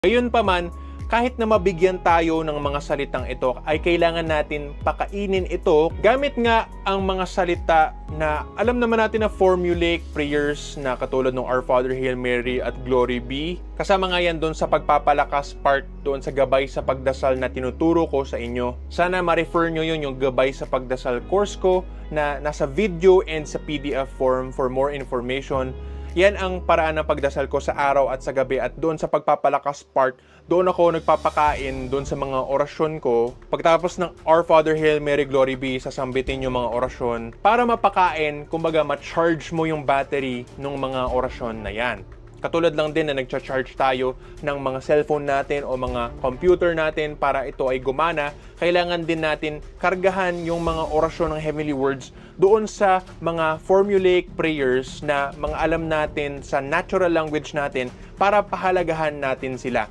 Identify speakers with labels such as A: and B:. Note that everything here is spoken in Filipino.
A: Gayunpaman, kahit na mabigyan tayo ng mga salitang ito, ay kailangan natin pakainin ito gamit nga ang mga salita na alam naman natin na formulaic prayers na katulad ng Our Father, Hail Mary at Glory Be. Kasama nga yan doon sa pagpapalakas part doon sa gabay sa pagdasal na tinuturo ko sa inyo. Sana ma-refer nyo yun, yung gabay sa pagdasal course ko na nasa video and sa PDF form for more information. Yan ang paraan ng pagdasal ko sa araw at sa gabi, at doon sa pagpapalakas part, doon ako nagpapakain doon sa mga orasyon ko. Pagtapos ng Our Father, Hail Mary, Glory Be, sasambitin yung mga orasyon para mapakain, kumbaga ma-charge mo yung battery ng mga orasyon na yan. Katulad lang din na nagcha-charge tayo ng mga cellphone natin o mga computer natin para ito ay gumana, kailangan din natin kargahan yung mga orasyon ng heavenly words doon sa mga formulaic prayers na mga alam natin sa natural language natin para pahalagahan natin sila.